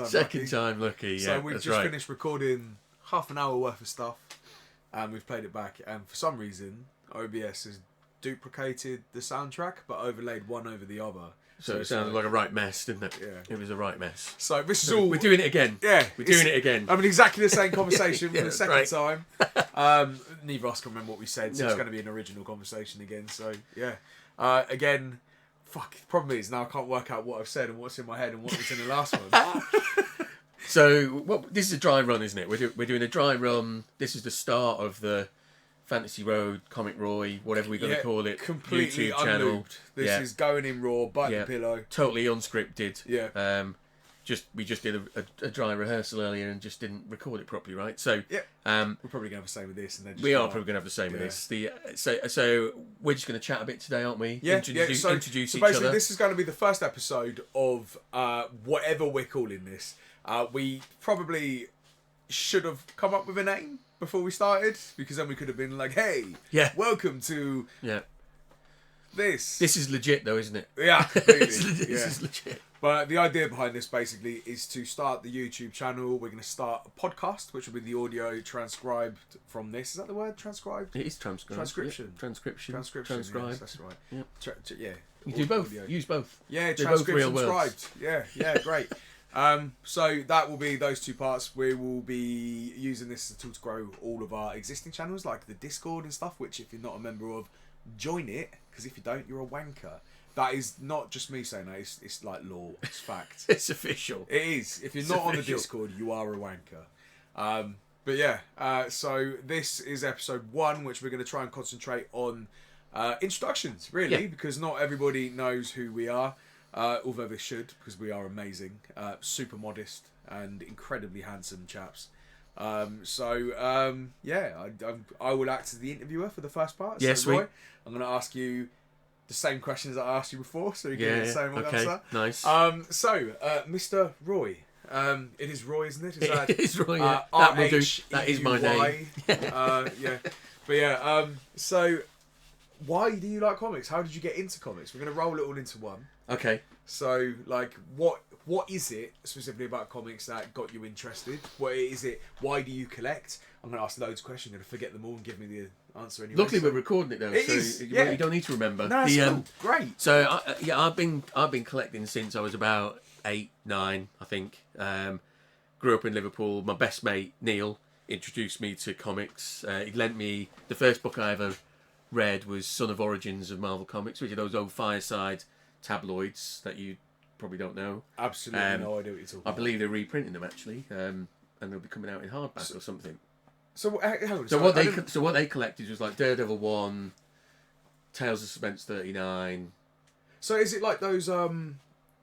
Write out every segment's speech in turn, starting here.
Second time lucky, yeah. So we've just finished recording half an hour worth of stuff, and we've played it back, and for some reason OBS has duplicated the soundtrack but overlaid one over the other. So it sounded like a right mess, didn't it? Yeah. It was a right mess. So this is all... We're doing it again. Yeah. We're doing it again. I mean, exactly the same conversation for the second right. time. Neither of us can remember what we said, so No. it's going to be an original conversation again. So, yeah. Again, the problem is now I can't work out what I've said and what's in my head and what was in the last one. So, this is a dry run, isn't it? We're doing a dry run. This is the start of the Fantasy Road, Comic Roy, whatever we're going to call it, completely YouTube channel. unlooped. This is going in raw, biting the pillow. Totally unscripted. Yeah. We just did a dry rehearsal earlier and just didn't record it properly, right? So we're probably going to have the same with this, and then we are probably going to have the same with this. So we're just going to chat a bit today, aren't we? Yeah. Introduce So each basically, other. this is going to be the first episode of whatever we're calling this. We probably should have come up with a name before we started, because then we could have been like, hey, welcome to this. This is legit though, isn't it? Yeah, completely. This is legit. But the idea behind this basically is to start the YouTube channel. We're going to start a podcast, which will be the audio transcribed from this. Is that the word? Transcribed? It is transcribed. Transcription. Yeah. Transcription. Transcribed. Yes, that's right. Yeah. You do both. Audio. Use both. Yeah, they're both real transcribed. Yeah, great. So that will be those two parts. We will be using this as a tool to grow all of our existing channels, like the Discord and stuff, which if you're not a member of, join it, because if you don't, you're a wanker. That is not just me saying that, it's like law, it's fact. It's official. It is. If you're not on the Discord, you are a wanker. But yeah, so this is episode 1, which we're going to try and concentrate on introductions, really, because not everybody knows who we are. Although they should, because we are amazing, super modest and incredibly handsome chaps. I will act as the interviewer for the first part. Yes, so Roy, I'm going to ask you the same questions that I asked you before, so you get the same answer. Nice. Mr. Roy. It is Roy, isn't it? It is Roy, yeah. That will do. That is my name. So why do you like comics? How did you get into comics? We're going to roll it all into one. Okay. So, like, what is it specifically about comics that got you interested? What is it? Why do you collect? I'm going to ask loads of questions. I'm going to forget them all and give me the answer anyway. Luckily, we're recording it though, you don't need to remember. No, that's cool. Great. So, I've been collecting since I was about 8, 9, I think. Grew up in Liverpool. My best mate Neil introduced me to comics. He lent me the first book I ever read was Son of Origins of Marvel Comics, which are those old fireside tabloids that you probably don't know. Absolutely no idea what you're talking about. I believe they're reprinting them actually, and they'll be coming out in hardback or something. So what they collected was like Daredevil 1, Tales of Suspense 39. So is it like those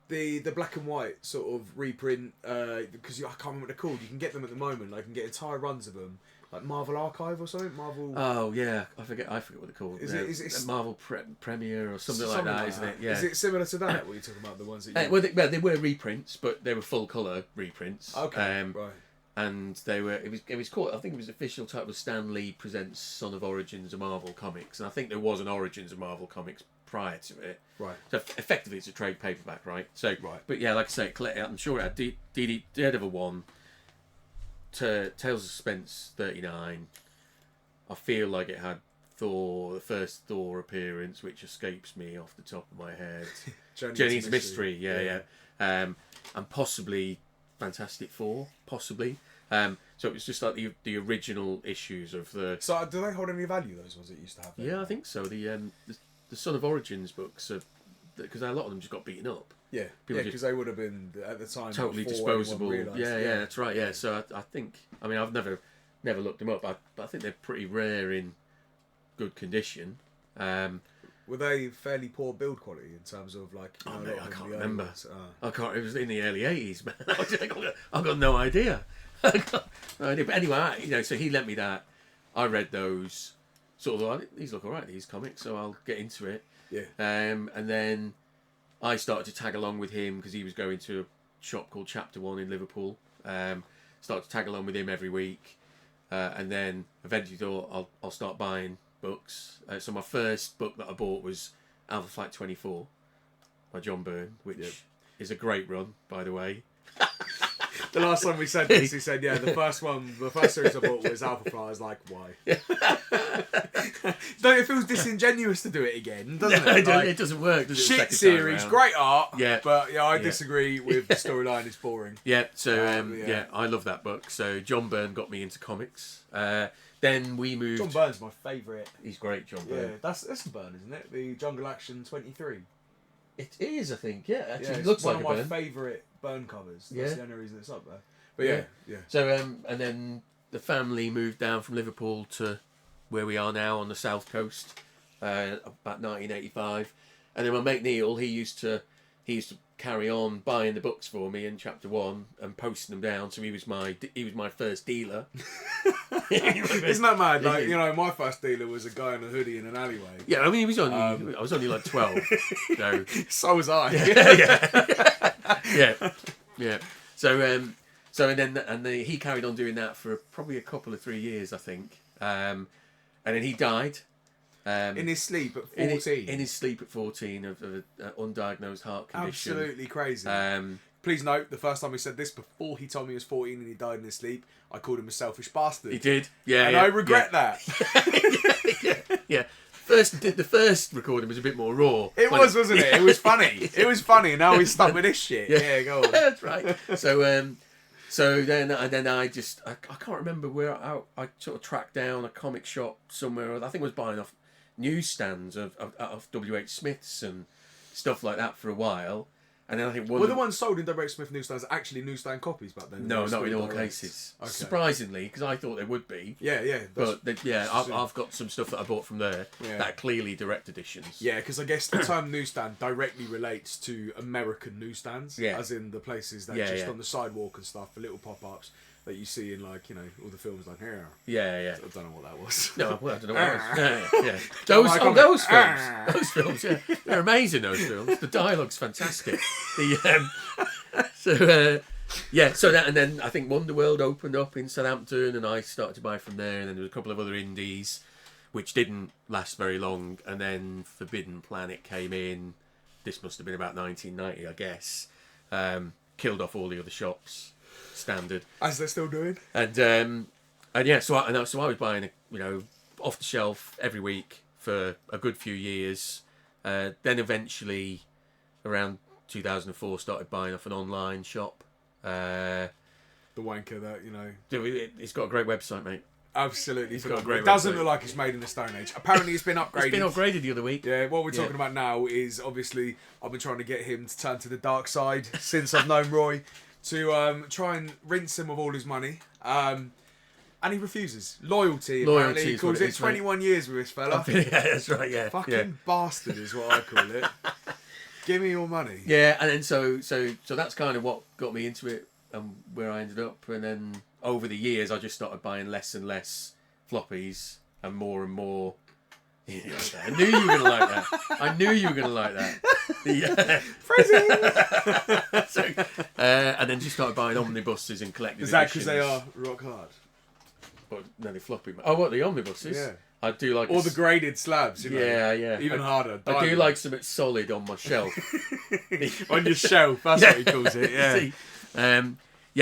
the black and white sort of reprint? Because I can't remember what they're called. You can get them at the moment. Like, you can get entire runs of them. Like Marvel Archive or something? Marvel... Oh, yeah. I forget what they're called. Is it Marvel Premiere or something like that, isn't it? Yeah. Is it similar to that, what you're talking about? The ones that you... Well, they were reprints, but they were full-colour reprints. Okay, right. And they were... It was called... I think it was official title was Stan Lee Presents Son of Origins of Marvel Comics. And I think there was an Origins of Marvel Comics prior to it. Right. So effectively it's a trade paperback, right? So, right. But yeah, like I say, I'm sure it had Daredevil 1, Tales of Suspense 39. I feel like it had Thor, the first Thor appearance, which escapes me off the top of my head. Journey's Mystery, yeah. And possibly Fantastic Four, possibly. So it was just like the original issues of the... So do they hold any value, those ones that used to have? Yeah, I think so. The Son of Origins books, because a lot of them just got beaten up. Yeah, because they would have been, at the time... Totally disposable. Yeah, that's right, yeah. So I think... I mean, I've never looked them up, but I think they're pretty rare in good condition. Were they fairly poor build quality in terms of, like... I can't remember. I can't... It was in the early 80s, man. I've got no idea. But anyway, so he lent me that. I read those. Sort of like, these look alright, these comics, so I'll get into it. Yeah. And then I started to tag along with him because he was going to a shop called Chapter 1 in Liverpool. Started to tag along with him every week. And then eventually thought I'll start buying books. So my first book that I bought was Alpha Flight 24 by John Byrne, which is a great run, by the way. The last time we said this, he said, yeah, the first series I bought was Alpha Fly. I was like, why? Don't it feels disingenuous to do it again, doesn't it? Like, it doesn't work, does it? Shit series, great art. Yeah. But yeah, I disagree with the storyline. It's boring. Yeah, so I love that book. So John Byrne got me into comics. Then we moved. John Byrne's my favourite. He's great, John Byrne. Yeah, that's Byrne, isn't it? The Jungle Action 23. It is, I think. Yeah, actually, Yeah, it looks like one a of Byrne. my favourite Byrne covers. That's the only reason it's up there. But yeah. So and then the family moved down from Liverpool to where we are now on the south coast, about 1985. And then my mate Neil, he used to carry on buying the books for me in chapter 1 and posting them down. So he was my first dealer. Isn't that mad? Like, my first dealer was a guy in a hoodie in an alleyway. Yeah, I mean, he was only I was only like 12. So was I. Yeah. So and then he carried on doing that for probably a couple of 3 years, I think. And then he died. In his sleep at 14. In his sleep at 14 of an undiagnosed heart condition. Absolutely crazy. Please note, the first time he said this, before he told me he was 14 and he died in his sleep, I called him a selfish bastard. He did, yeah. And I regret that. Yeah. The first recording was a bit more raw. It was, wasn't it? It was funny. It was funny. And now he's stuck with this shit. Yeah, go on. That's right. So then I can't remember where I sort of tracked down a comic shop somewhere. I think I was buying off newsstands of W.H. Smith's and stuff like that for a while. And then I think were the ones sold in W.H. Smith newsstands actually newsstand copies back then? No, not in all cases. Okay. Surprisingly, because I thought they would be. Yeah. But I've got some stuff that I bought from there that are clearly direct editions. Yeah, because I guess the term newsstand directly relates to American newsstands, as in the places that on the sidewalk and stuff, the little pop-ups that you see in all the films like here. Yeah. I don't know what that was. No, well, I don't know what it was. Those films. Those films, yeah. They're amazing, those films. The dialogue's fantastic. So that, and then I think Wonderworld opened up in Southampton and I started to buy from there, and then there was a couple of other indies which didn't last very long, and then Forbidden Planet came in. This must have been about 1990, I guess. Killed off all the other shops. Standard, as they're still doing, so I was buying off the shelf every week for a good few years. Then eventually, around 2004, started buying off an online shop. The wanker that it's got a great website, mate. Absolutely, it's got a great. It doesn't look like it's made in the Stone Age. Apparently, it's been upgraded. It's been upgraded the other week. Yeah, what we're talking about now is obviously I've been trying to get him to turn to the dark side since I've known Roy. To try and rinse him of all his money. And he refuses. Loyalty apparently. He calls it 21 years with this fella. Yeah, that's right, yeah. Fucking bastard is what I call it. Give me your money. Yeah, and then so that's kind of what got me into it and where I ended up. And then over the years, I just started buying less and less floppies and more. I knew you were going to like that. And then just started buying omnibuses and collecting editions. Is that because they are rock hard? But no, they're floppy. Oh, what, the omnibuses? Yeah. I do like... Or the graded slabs, Yeah. Even harder. I do like something solid on my shelf. On your shelf, that's what he calls it, yeah.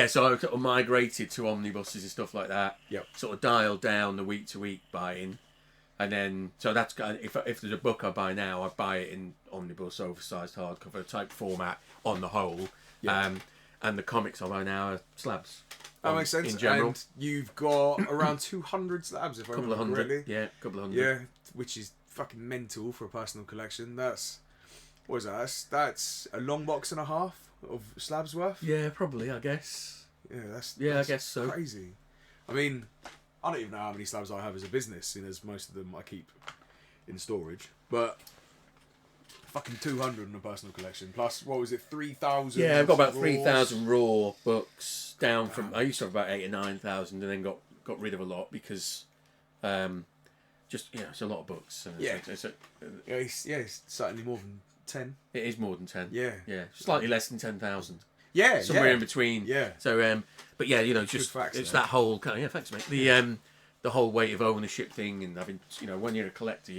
So I sort of migrated to omnibuses and stuff like that. Yep. Sort of dialed down the week-to-week buying. And then, so that's if there's a book I buy now, I buy it in omnibus, oversized hardcover type format on the whole. And the comics I buy now are slabs. That makes sense. In general, and you've got around 200 slabs, if I remember correctly. Yeah, a couple of hundred. Yeah, which is fucking mental for a personal collection. That's what is that? That's a long box and a half of slabs worth. Yeah, probably. I guess. Yeah, that's I guess so. Crazy. I mean, I don't even know how many slabs I have as a business, seeing as most of them I keep in storage. But fucking 200 in a personal collection. Plus, what was it, 3,000? Yeah, I've got about 3,000 raw books down from... I used to have about 8,000 or 9,000 and then got rid of a lot because... it's a lot of books. It's certainly more than 10. It is more than 10. Yeah. Slightly less than 10,000. Yeah, somewhere in between. Yeah. So, but yeah, just facts, it's that whole kind of, yeah, thanks, mate. The whole weight of ownership thing, and having, when you're a collector,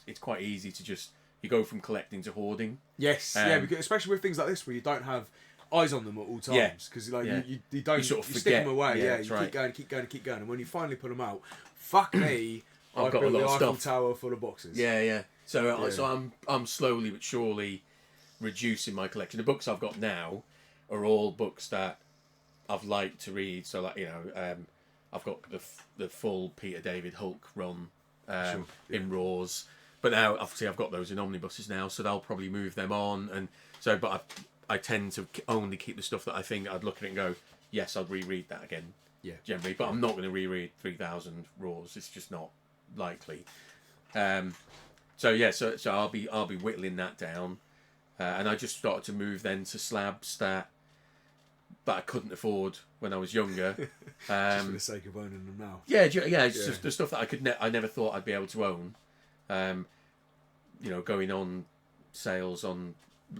it's quite easy to just you go from collecting to hoarding. Yes, because especially with things like this where you don't have eyes on them at all times because like you don't sort of you stick forget. them away. Yeah, you right. keep going, and when you finally put them out, fuck me, I've got a lot of Eiffel stuff. Tower full of boxes. Yeah. So I'm slowly but surely reducing my collection. The books I've got now are all books that I've liked to read. So like I've got the full Peter David Hulk run in Raws, but now obviously I've got those in omnibuses now, so they'll probably move them on. And so, but I tend to only keep the stuff that I think I'd look at it and go, yes, I'd reread that again. Yeah, generally, but I'm not going to reread 3,000 Raws. It's just not likely. So I'll be whittling that down, and I just started to move then to slabs that I couldn't afford when I was younger. Just for the sake of owning them now. Yeah. It's just the stuff that I never thought I'd be able to own. Going on sales on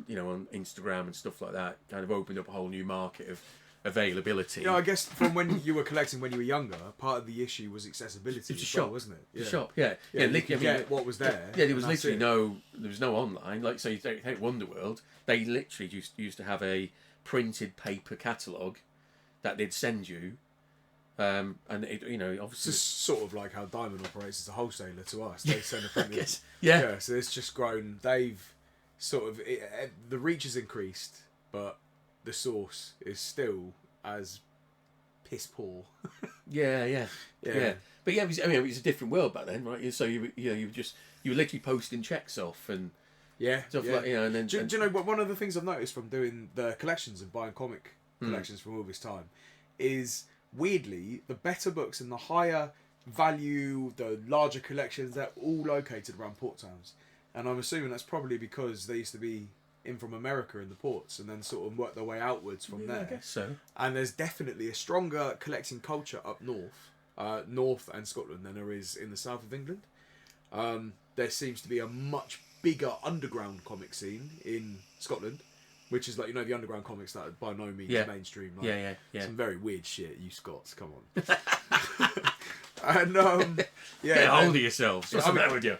Instagram and stuff like that kind of opened up a whole new market of availability. I guess from when you were collecting when you were younger, part of the issue was accessibility. It was a shop, wasn't it? Yeah. The shop, yeah. You could get what was there. Yeah, there was literally no online. Like, so you take Wonderworld, they literally used to have a printed paper catalogue that they'd send you, and it, obviously it's sort of like how Diamond operates as a wholesaler to us. They send a printed, yeah. So it's just grown. They've sort of the reach has increased, but the source is still as piss poor. Yeah. But yeah, it was a different world back then, right? So you were literally posting checks off and stuff like and then. Do you know what? One of the things I've noticed from doing the collections and buying comic collections from all this time is weirdly the better books and the higher value, the larger collections, they're all located around port towns, and I'm assuming that's probably because they used to be in from America in the ports and then sort of work their way outwards from there. I guess so. And there's definitely a stronger collecting culture up north and Scotland than there is in the south of England. There seems to be a much bigger underground comic scene in Scotland, which is like the underground comics that are by no means mainstream. Like, some very weird shit. You Scots, come on. And get hold of yourselves. What's the matter with you?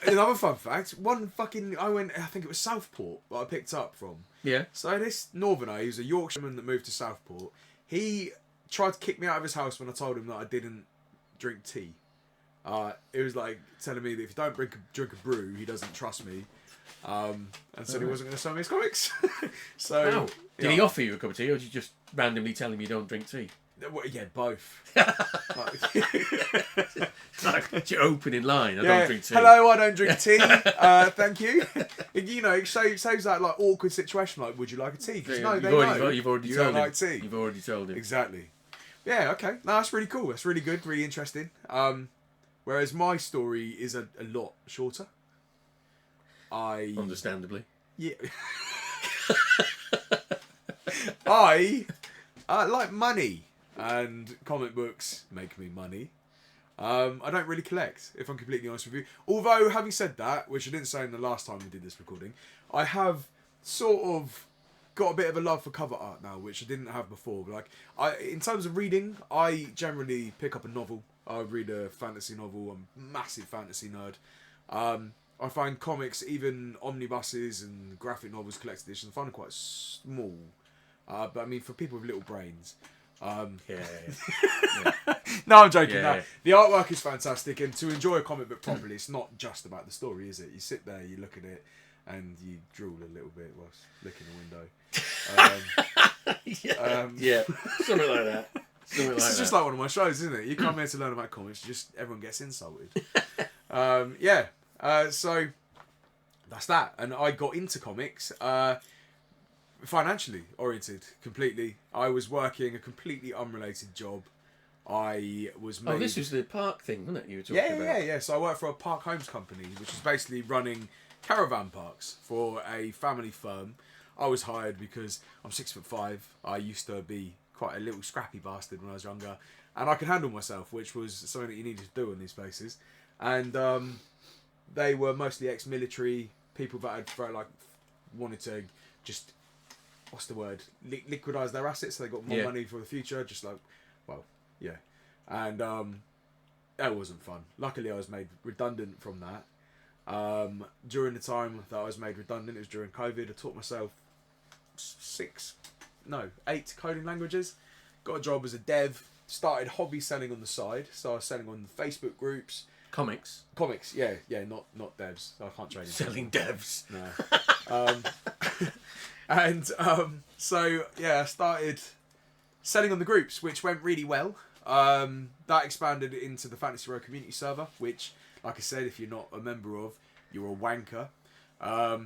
Another fun fact: I think it was Southport that I picked up from. Yeah. So this northerner, he was a Yorkshireman that moved to Southport. He tried to kick me out of his house when I told him that I didn't drink tea. It was like telling me that if you don't drink a brew, he doesn't trust me. And said he wasn't going to sell me his comics. So did he offer you a cup of tea, or did you just randomly tell him you don't drink tea? Well, yeah, both. Like your opening line. I don't drink tea. Hello, I don't drink tea. Thank you. It saves that like awkward situation. Like, would you like a tea? Because You've already you told don't him. like tea. You've already told him. Exactly. Yeah. Okay. No, that's really cool. That's really good. Really interesting. Whereas my story is a lot shorter. Understandably. Yeah. I like money, and comic books make me money. I don't really collect, if I'm completely honest with you. Although, having said that, which I didn't say in the last time we did this recording, I have sort of got a bit of a love for cover art now, which I didn't have before. Like, in terms of reading, I generally pick up a novel. I read a fantasy novel. I'm a massive fantasy nerd. I find comics, even omnibuses and graphic novels, collected editions, I find them quite small. But I mean, for people with little brains. No, I'm joking. No. The artwork is fantastic, and to enjoy a comic book properly, it's not just about the story, is it? You sit there, you look at it, and you drool a little bit whilst looking a window. Something like that. This is just like one of my shows, isn't it? You come here to learn about comics, everyone gets insulted. So that's that. And I got into comics financially oriented completely. I was working a completely unrelated job. I was made... Oh, this was the park thing, wasn't it? You were talking about. Yeah. So I worked for a park homes company, which is basically running caravan parks for a family firm. I was hired because I'm 6'5". I used to be quite a little scrappy bastard when I was younger, and I could handle myself, which was something that you needed to do in these places. And they were mostly ex-military people that had wanted to just liquidise their assets, so they got more money for the future. And that wasn't fun. Luckily, I was made redundant from that. During the time that I was made redundant, it was during COVID. I taught myself 6 8 coding languages. Got a job as a dev. Started hobby selling on the side. Started selling on Facebook groups. Comics, yeah, not devs. I can't trade in selling devs. No. So yeah, I started selling on the groups, which went really well. That expanded into the Fantasy Row community server, which, like I said, if you're not a member of, you're a wanker. But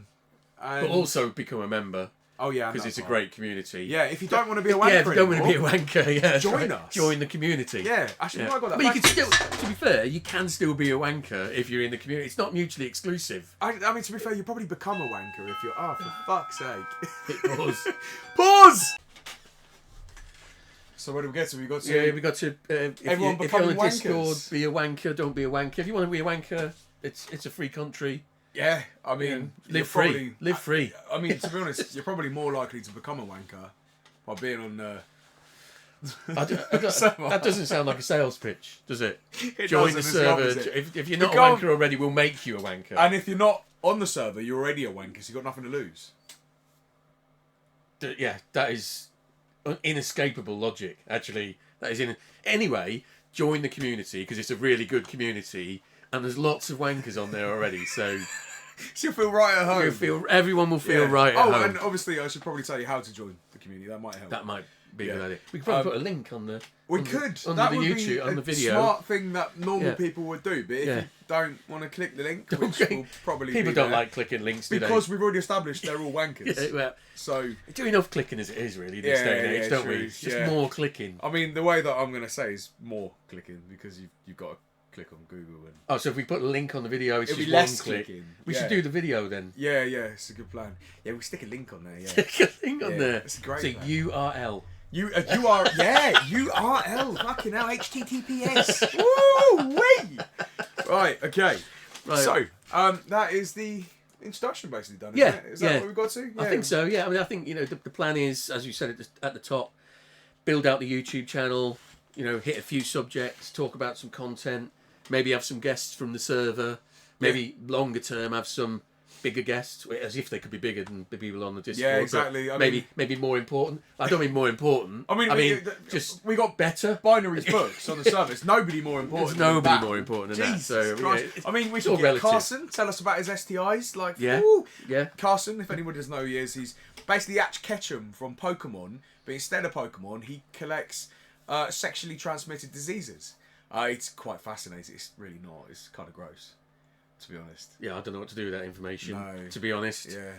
also become a member. Oh yeah, because it's a great community. Yeah, if you don't want to be a wanker, if you don't want to be a wanker, join us. Join the community. Yeah, actually, I got that. But you can still, to be fair, you can still be a wanker if you're in the community. It's not mutually exclusive. I mean, to be fair, you probably become a wanker if you're. Oh, for fuck's sake! Pause. Pause. So where do we get to? We got to. Yeah, we got to. Everyone if you're on becoming Discord, wankers. be a wanker. Don't be a wanker. If you want to be a wanker, it's a free country. Yeah, I mean, live free. Live free. I mean, to be honest, you're probably more likely to become a wanker by being on. That doesn't sound like a sales pitch, does it? Join the doesn't, server. If you're not a wanker already, we'll make you a wanker. And if you're not on the server, you're already a wanker, so you've got nothing to lose. Yeah, that is inescapable logic. Actually, that is Anyway, join the community because it's a really good community. And there's lots of wankers on there already, so you'll feel right at home. Everyone will feel right at home. And obviously, I should probably tell you how to join the community. That might help. That might be a good idea. We could probably put a link on the. That would YouTube, be on the video. Smart thing that normal people would do. But if you don't want to click the link, which will probably people be don't there, like clicking links, do because they? we've already established they're all wankers. So we do enough clicking as it is, really, this day and age, don't we? It's just more clicking. I mean, the way that I'm going to say is more clicking because you've got to click on Google and. So if we put a link on the video, it's It'll just be less one click. clicking. We should do the video then. Yeah, it's a good plan. Yeah, we'll stick a link on there. Yeah, stick a link on there. It's a great. So plan. URL. URL. Fucking hell, HTTPS. Woo wee. Right. Okay. Right. So, that is the introduction basically done. Isn't it? Is that what we've got to? Yeah. I think so. Yeah. I mean, I think the plan is, as you said at the top, build out the YouTube channel. Hit a few subjects, talk about some content, maybe have some guests from the server, maybe longer term have some bigger guests, as if they could be bigger than the people on the Discord. Yeah, exactly. Maybe more important. I don't mean more important. I mean just we got better. Binaries books on the service. Nobody more important. There's nobody more important than Jesus that. So Christ. I mean, we should get Carson tell us about his STIs. Like, Carson, if anybody doesn't know who he is, he's basically Ash Ketchum from Pokemon, but instead of Pokemon, he collects sexually transmitted diseases. It's quite fascinating. It's really not. It's kind of gross, to be honest. Yeah, I don't know what to do with that information. No. To be honest. Yeah.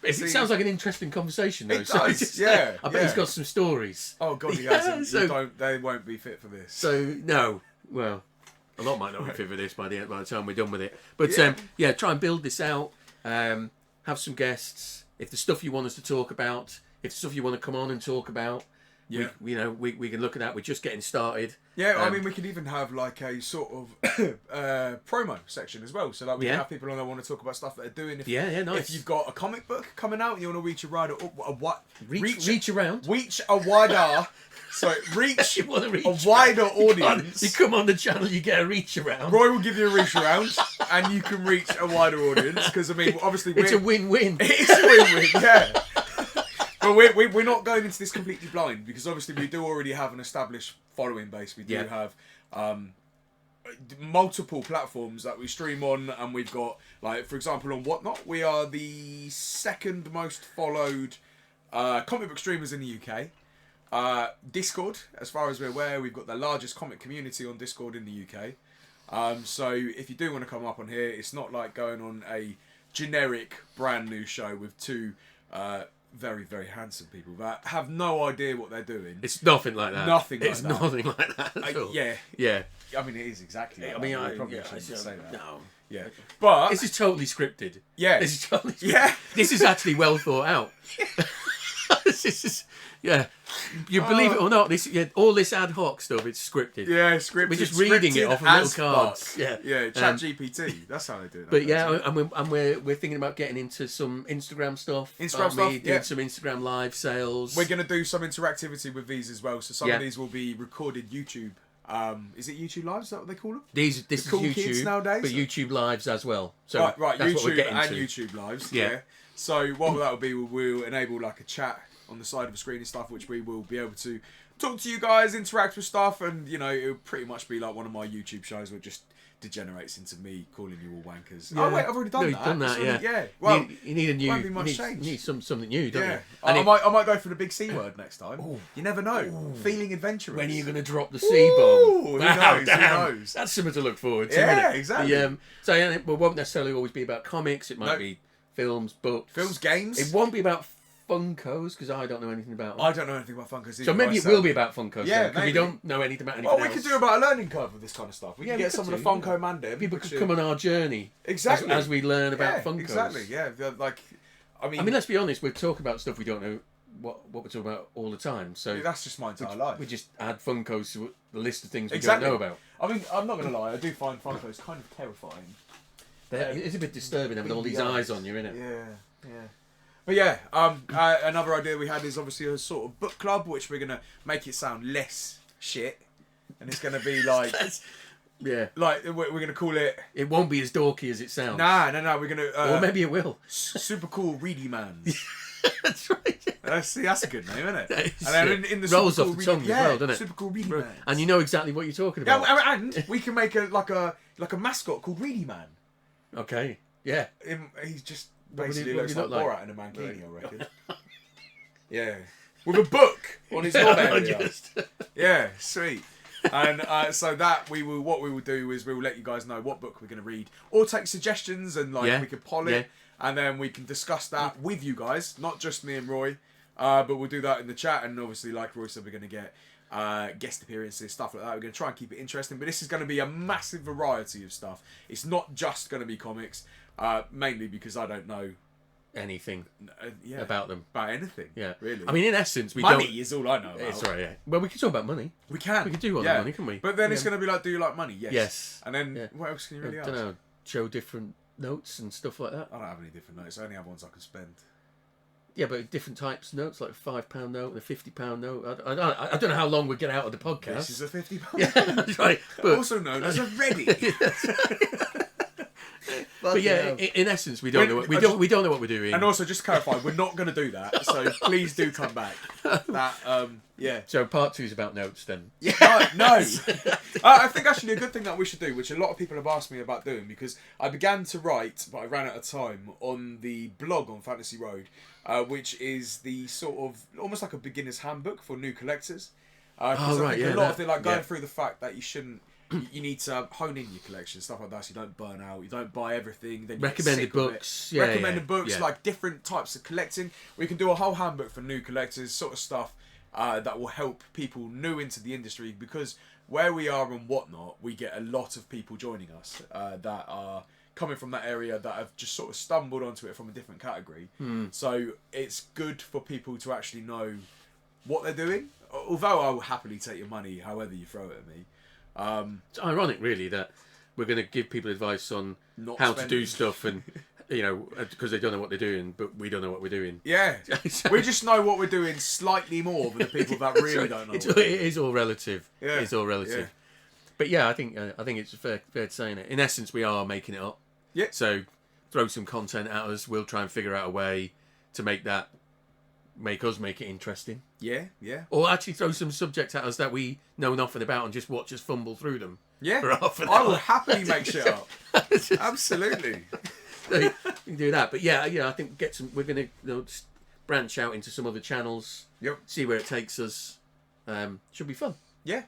It sounds like an interesting conversation, though. It does. I bet he's got some stories. Oh God, he hasn't. They won't be fit for this. So no. Well, a lot might not be fit for this by the time we're done with it. But try and build this out. Have some guests. If there's stuff you want us to talk about, if there's stuff you want to come on and talk about. Yeah, we can look at that. We're just getting started. Yeah, I mean, we could even have like a sort of promo section as well. So like we can have people on that want to talk about stuff that they're doing. Nice. If you've got a comic book coming out and you want to reach a wider, reach a wider audience. You come on the channel, you get a reach around. Roy will give you a reach around, and you can reach a wider audience because I mean, obviously, it's a win-win. It's a win-win. Yeah. But we're not going into this completely blind because obviously we do already have an established following base. We do have multiple platforms that we stream on, and we've got, like, for example, on Whatnot, we are the second most followed comic book streamers in the UK. Discord, as far as we're aware, we've got the largest comic community on Discord in the UK. So if you do want to come up on here, it's not like going on a generic brand new show with two very, very handsome people that have no idea what they're doing. It's nothing like that. It's nothing like that at all. Yeah. I mean, it is exactly like that. I probably shouldn't say that. No. Yeah. But this is totally scripted. Yeah. This is totally scripted. Yeah. This is actually well thought out. This is... Yeah, you believe it or not, all this ad hoc stuff, it's scripted. Yeah, scripted. We're just reading it off of little cards. Yeah, Chat GPT. That's how they do it. But and we're thinking about getting into some Instagram stuff. Doing some Instagram live sales. We're going to do some interactivity with these as well. So some of these will be recorded YouTube. Is it YouTube Lives? Is that what they call them? This is cool YouTube kids nowadays, but YouTube Lives as well. So right, that's YouTube what we're getting and to. YouTube Lives. Yeah. So what that will be, we'll enable like a chat on the side of the screen and stuff, which we will be able to talk to you guys, interact with stuff, and it'll pretty much be like one of my YouTube shows where it just degenerates into me calling you all wankers. Yeah. Oh wait, I've already done No, that. you've done that, Yeah. Well, you need a new. won't be much you change. need something new, don't yeah. you? I might go for the big C word next time. Ooh. You never know. Ooh. Feeling adventurous. When are you going to drop the C bomb? Who knows? Who knows? That's something to look forward to. Yeah, isn't it? exactly. So it won't necessarily always be about comics. It might be films, books, games. It won't be about Funkos because I don't know anything about them. I don't know anything about Funkos. So maybe it will be about Funkos. Yeah, because we don't know anything about anything Well, we else. could do about a learning curve with this kind of stuff. We can get some of the Funko Mandem. People could come on our journey. Exactly. As we learn about Funkos. Exactly. Yeah. Like, I mean, let's be honest. We're talking about stuff we don't know what we're talking about all the time. So that's just my entire life. We just add Funkos to the list of things we Exactly. don't know about. I mean, I'm not going to lie. I do find Funkos kind of terrifying. It's a bit disturbing having all these eyes on you, isn't it? Yeah. But yeah, another idea we had is obviously a sort of book club, which we're gonna make it sound less shit, and it's gonna be like, like we're gonna call it. It won't be as dorky as it sounds. No, we're gonna. Or maybe it will. Super cool Reedy Mans. That's right. That's a good name, isn't it? And then in the rolls super off cool the tongue Reedy, as well, doesn't it? Super cool Reedy Mans. And you know exactly what you're talking about. Yeah, and we can make a mascot called Reedy Man. Okay. Yeah. He's just basically what looks would like he look Borat in a mankini, I reckon. Yeah, with a book on his knob area. Yeah, sweet. And so that what we will do is we will let you guys know what book we're going to read, or take suggestions, and we can poll it, and then we can discuss that with you guys, not just me and Roy, but we'll do that in the chat. And obviously, like Roy said, we're going to get guest appearances, stuff like that. We're going to try and keep it interesting, but this is going to be a massive variety of stuff. It's not just going to be comics, mainly because I don't know anything about them. About anything. Yeah. Really. I mean, in essence, money is all I know about. It's alright, yeah. Well, we can talk about money. We can. We can do all that money, can we? But then it's going to be like, do you like money? Yes. Yes. And then what else can you really ask? I don't know. Show different notes and stuff like that. I don't have any different notes. I only have ones I can spend. Yeah, but different types of notes, like a £5 note and a £50 note. I don't know how long we get out of the podcast. This is a £50. Yeah, that's right. But also known as a ready. But yeah, in essence, we don't know what we don't know what we're doing. And also, just to clarify, we're not going to do that. So please do come back. Yeah. So part 2 is about notes then. Yeah. No. I think actually a good thing that we should do, which a lot of people have asked me about doing, because I began to write, but I ran out of time, on the blog on Fantasy Road, which is the sort of almost like a beginner's handbook for new collectors. Oh right, a lot of it, like going through the fact that you shouldn't. You need to hone in your collection, stuff like that, so you don't burn out. You don't buy everything. Then you recommended books. Recommended books, like different types of collecting. We can do a whole handbook for new collectors, sort of stuff that will help people new into the industry. Because where we are and whatnot, we get a lot of people joining us that are coming from that area that have just sort of stumbled onto it from a different category. So it's good for people to actually know what they're doing. Although I will happily take your money, however you throw it at me. It's ironic, really, that we're going to give people advice on how to do stuff, and because they don't know what they're doing, but we don't know what we're doing. Yeah, we just know what we're doing slightly more than the people that really don't know. It is all relative. Yeah. It's all relative. Yeah. But yeah, I think it's fair to say it. In essence, we are making it up. Yeah. So throw some content at us. We'll try and figure out a way to make us make it interesting. Yeah. Or actually throw some subjects at us that we know nothing about and just watch us fumble through them. Yeah. For half an I hour. will happily make shit up. Absolutely. So you can do that. But yeah, I think we're going to branch out into some other channels. Yep. See where it takes us. Should be fun. Yeah.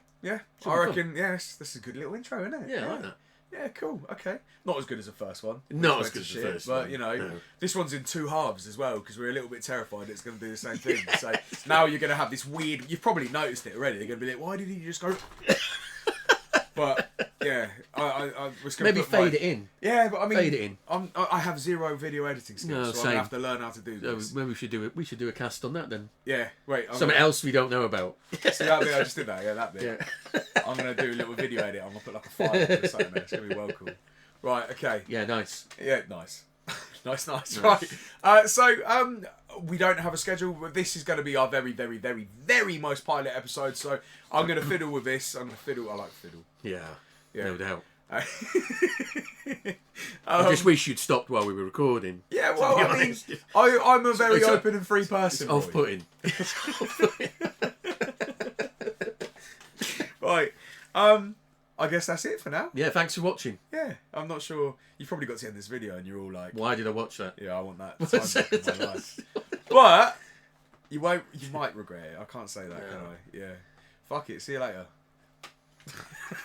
I reckon, yes, this is a good little intro, isn't it? Yeah, I like that. Yeah, cool. Okay. Not as good as the first one. Not as good as the first one. But, this one's in 2 halves as well, because we're a little bit terrified it's going to do the same thing. So now you're going to have this weird... You've probably noticed it already. They're going to be like, why did he just go... But, yeah, I was going to maybe fade it in. Yeah, but I mean... Fade it in. I have 0 video editing skills, so I'm going to have to learn how to do this. Maybe we should do it. We should do a cast on that then. Yeah, wait. Something else we don't know about. See that bit? I just did that. Yeah, that bit. Yeah. I'm going to do a little video edit. I'm going to put like a file or something there. It's going to be well cool. Right, okay. Yeah, nice. Yeah, nice. nice. Right. So, we don't have a schedule, but this is going to be our very, very, very, very most pilot episode. So I'm going to fiddle with this. I like fiddle. Yeah, no doubt. I just wish you'd stopped while we were recording. Yeah, well, I mean, I'm a very open and free person. It's off-putting. Right. I guess that's it for now. Yeah, thanks for watching. Yeah, I'm not sure. You've probably got to end this video and you're all like, why did I watch that? yeah, I want that time back in my life. But you might regret it. I can't say that, can I? Yeah. Fuck it. See you later.